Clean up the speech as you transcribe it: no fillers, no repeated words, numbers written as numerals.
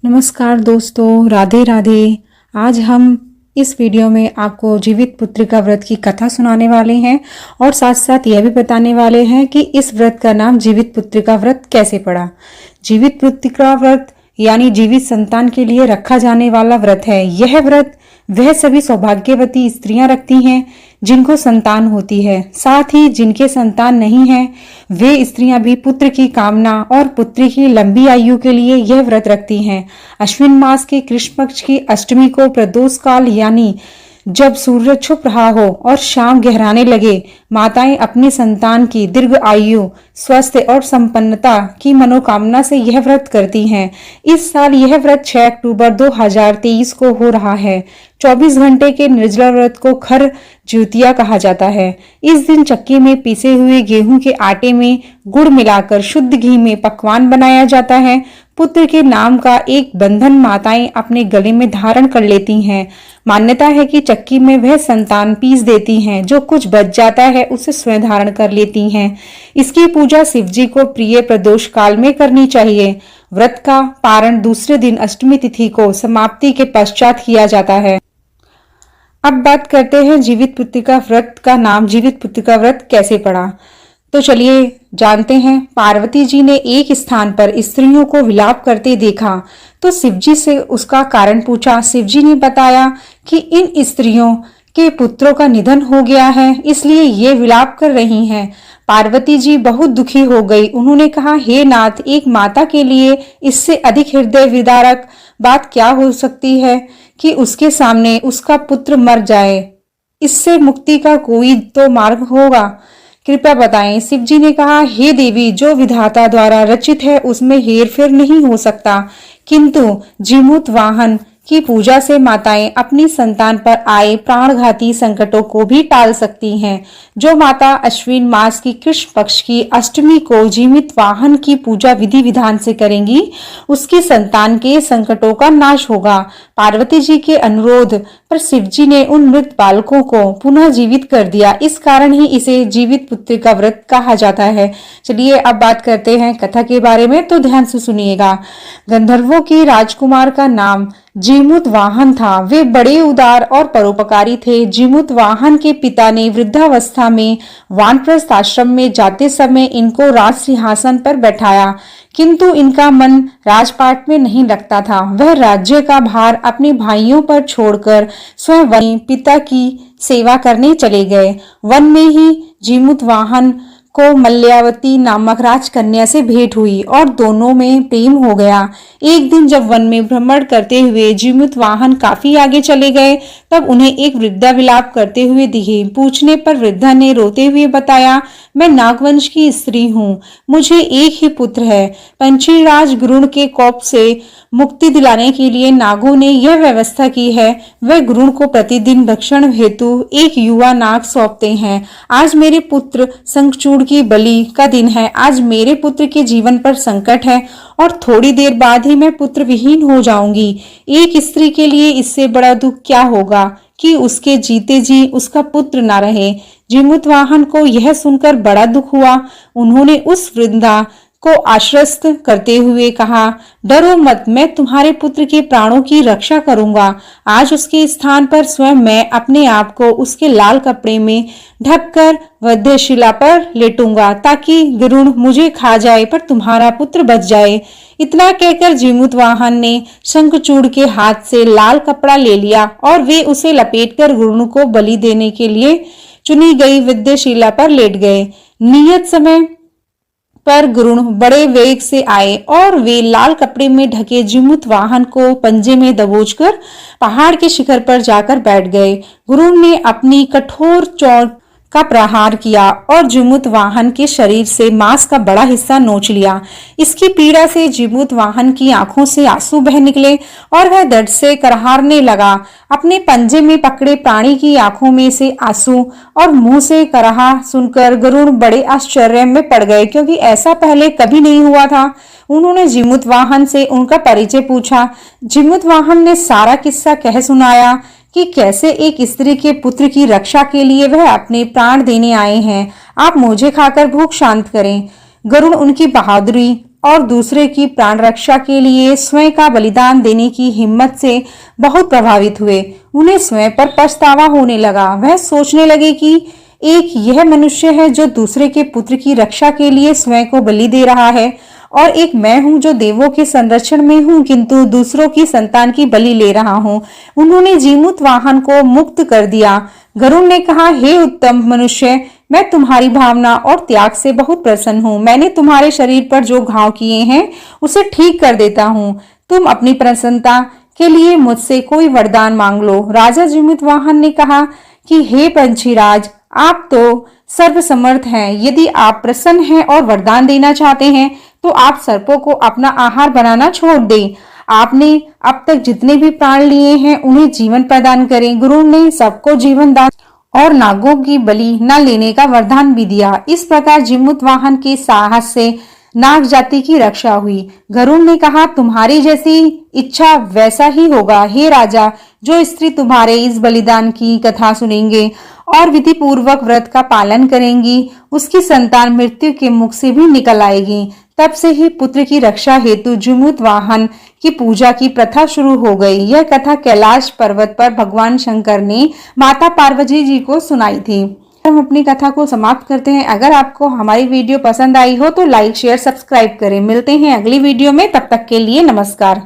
नमस्कार दोस्तों, राधे राधे। आज हम इस वीडियो में आपको जीवित पुत्रिका व्रत की कथा सुनाने वाले हैं और साथ साथ यह भी बताने वाले हैं कि इस व्रत का नाम जीवित पुत्रिका व्रत कैसे पड़ा। जीवित पुत्रिका व्रत यानी जीवित संतान के लिए रखा जाने वाला व्रत है। यह व्रत वह सभी सौभाग्यवती स्त्रियां रखती हैं जिनको संतान होती है। साथ ही जिनके संतान नहीं है वे स्त्रियां भी पुत्र की कामना और पुत्री की लंबी आयु के लिए यह व्रत रखती हैं। अश्विन मास के कृष्ण पक्ष की अष्टमी को प्रदोष काल यानी जब सूर्य छुप रहा हो और शाम गहराने लगे, माताएं अपने संतान की दीर्घ आयु, स्वास्थ्य और संपन्नता की मनोकामना से यह व्रत करती हैं। इस साल यह व्रत 6 अक्टूबर 2023 को हो रहा है। 24 घंटे के निर्जला व्रत को खर ज्योतिया कहा जाता है। इस दिन चक्की में पीसे हुए गेहूं के आटे में गुड़ मिलाकर शुद्ध घी में पकवान बनाया जाता है। पुत्र के नाम का एक बंधन माताएं अपने गले में धारण कर लेती हैं। मान्यता है कि चक्की में वह संतान पीस देती हैं, जो कुछ बच जाता है उसे स्वयं धारण कर लेती हैं। इसकी पूजा शिव जी को प्रिय प्रदोष काल में करनी चाहिए। व्रत का पारण दूसरे दिन अष्टमी तिथि को समाप्ति के पश्चात किया जाता है। अब बात करते हैं जीवित पुत्रिका व्रत का नाम जीवित पुत्रिका व्रत कैसे पड़ा। तो चलिए जानते हैं। पार्वती जी ने एक स्थान पर स्त्रियों को विलाप करते देखा तो शिव जी से उसका कारण पूछा। शिव जी ने बताया कि इन स्त्रियों के पुत्रों का निधन हो गया है, इसलिए ये विलाप कर रही हैं। पार्वती जी बहुत दुखी हो गई। उन्होंने कहा, हे नाथ, एक माता के लिए इससे अधिक हृदय विदारक बात क्या हो सकती है कि उसके सामने उसका पुत्र मर जाए। इससे मुक्ति का कोई तो मार्ग होगा, कृपया बताएं। शिव जी ने कहा, हे देवी, जो विधाता द्वारा रचित है उसमें हेर फेर नहीं हो सकता, किंतु जीमूत वाहन की पूजा से माताएं अपनी संतान पर आए प्राणघाती संकटों को भी टाल सकती हैं। जो माता अश्विन मास की कृष्ण पक्ष की अष्टमी को जीवित वाहन की पूजा विधि विधान से करेंगी, उसकी संतान के संकटों का नाश होगा। पार्वती जी के अनुरोध पर शिव जी ने उन मृत बालकों को पुनः जीवित कर दिया। इस कारण ही इसे जीवित पुत्रिका व्रत कहा जाता है। चलिए अब बात करते हैं कथा के बारे में, तो ध्यान से सुनिएगा। गंधर्वों के राजकुमार का नाम जीमूत वाहन था। वे बड़े उदार और परोपकारी थे। जीमूत वाहन के पिता ने वृद्धावस्था में वानप्रस्थ आश्रम में जाते समय इनको राज सिंहासन पर बैठाया, किंतु इनका मन राजपाट में नहीं लगता था। वह राज्य का भार अपने भाइयों पर छोड़कर स्वयं वन पिता की सेवा करने चले गए। वन में ही जीमूत वाहन को मल्यावती नामक राजकन्या से भेंट हुई और दोनों में प्रेम हो गया। एक दिन जब वन में भ्रमण करते हुए जीमूत वाहन काफी आगे चले गए, तब उन्हें एक वृद्धा विलाप करते हुए दिखी। पूछने पर वृद्धा ने रोते हुए बताया, मैं नागवंश की स्त्री हूँ, मुझे एक ही पुत्र है। पंचीराज गरुड़ के कोप से मुक्ति दिलाने के लिए नागों ने यह व्यवस्था की है। वह गरुड़ को प्रतिदिन भक्षण हेतु एक युवा नाग सौंपते हैं। आज मेरे पुत्र शंखचूड़ की बलि का दिन है। आज मेरे पुत्र के जीवन पर संकट है और थोड़ी देर बाद ही मैं पुत्र विहीन हो जाऊंगी। एक स्त्री के लिए इससे बड़ा दुख क्या होगा कि उसके जीते जी उसका पुत्र ना रहे। जीमूत वाहन को यह सुनकर बड़ा दुख हुआ। उन्होंने उस वृद्धा को आश्वस्त करते हुए कहा, डरो मत, मैं तुम्हारे पुत्र के प्राणों की रक्षा करूंगा। आज उसके स्थान पर स्वयं मैं अपने आप को उसके लाल कपड़े में ढककर वध्यशिला पर लेटूंगा, ताकि गरुड़ मुझे खा जाए पर तुम्हारा पुत्र बच जाए। इतना कहकर जीमूत वाहन ने शंखचूड़ के हाथ से लाल कपड़ा ले लिया और वे उसे लपेटकर गरुड़ को बलि देने के लिए चुनी गई वध्यशिला पर लेट गए। नियत समय पर गरुड़ बड़े वेग से आए और वे लाल कपड़े में ढके जीमूत वाहन को पंजे में दबोचकर पहाड़ के शिखर पर जाकर बैठ गए। गरुड़ ने अपनी कठोर चोंच का प्रहार किया और जीमूत वाहन के शरीर से मांस का बड़ा हिस्सा नोच लिया। इसकी पीड़ा से जीमूत वाहन की आंखों से आंसू बह निकले और वह दर्द से करहारने लगा। अपने पंजे में पकड़े प्राणी की आंखों में से आंसू और मुंह से करहा सुनकर गरुड़ बड़े आश्चर्य में पड़ गए, क्योंकि ऐसा पहले कभी नहीं हुआ था। उन्होंने जीमूत वाहन से उनका परिचय पूछा। जीमूत वाहन ने सारा किस्सा कह सुनाया कि कैसे एक स्त्री के पुत्र की रक्षा के लिए वह अपने प्राण देने आए हैं। आप मुझे खाकर भूख शांत करें। गरुड़ उनकी बहादुरी और दूसरे की प्राण रक्षा के लिए स्वयं का बलिदान देने की हिम्मत से बहुत प्रभावित हुए। उन्हें स्वयं पर पछतावा होने लगा। वह सोचने लगे कि एक यह मनुष्य है जो दूसरे के पुत्र की रक्षा के लिए स्वयं को बलि दे रहा है, और एक मैं हूं जो देवों के संरक्षण में हूं किंतु दूसरों की संतान की बलि ले रहा हूं। उन्होंने जीमूत वाहन को मुक्त कर दिया। गरुड़ ने कहा, हे उत्तम मनुष्य, मैं तुम्हारी भावना और त्याग से बहुत प्रसन्न हूँ। मैंने तुम्हारे शरीर पर जो घाव किए हैं उसे ठीक कर देता हूँ। तुम अपनी प्रसन्नता के लिए मुझसे कोई वरदान मांग लो। राजा जीमूत वाहन ने कहा कि हे पंछीराज, आप तो सर्वसमर्थ हैं। यदि आप प्रसन्न हैं और वरदान देना चाहते हैं तो आप सर्पों को अपना आहार बनाना छोड़ दें। आपने अब तक जितने भी प्राण लिए हैं उन्हें जीवन प्रदान करें। गुरु ने सबको जीवन दान और नागों की बलि न लेने का वरदान भी दिया। इस प्रकार जीमूत वाहन के साहस से नाग जाति की रक्षा हुई। गरुड़ ने कहा, तुम्हारी जैसी इच्छा वैसा ही होगा। हे राजा, जो स्त्री तुम्हारे इस बलिदान की कथा सुनेंगे और विधि पूर्वक व्रत का पालन करेंगी, उसकी संतान मृत्यु के मुख से भी निकल आएगी। तब से ही पुत्र की रक्षा हेतु जीमूत वाहन की पूजा की प्रथा शुरू हो गई। यह कथा कैलाश पर्वत पर भगवान शंकर ने माता पार्वती जी को सुनाई थी। हम अपनी कथा को समाप्त करते हैं। अगर आपको हमारी वीडियो पसंद आई हो तो लाइक, शेयर, सब्सक्राइब करें। मिलते हैं अगली वीडियो में, तब तक के लिए नमस्कार।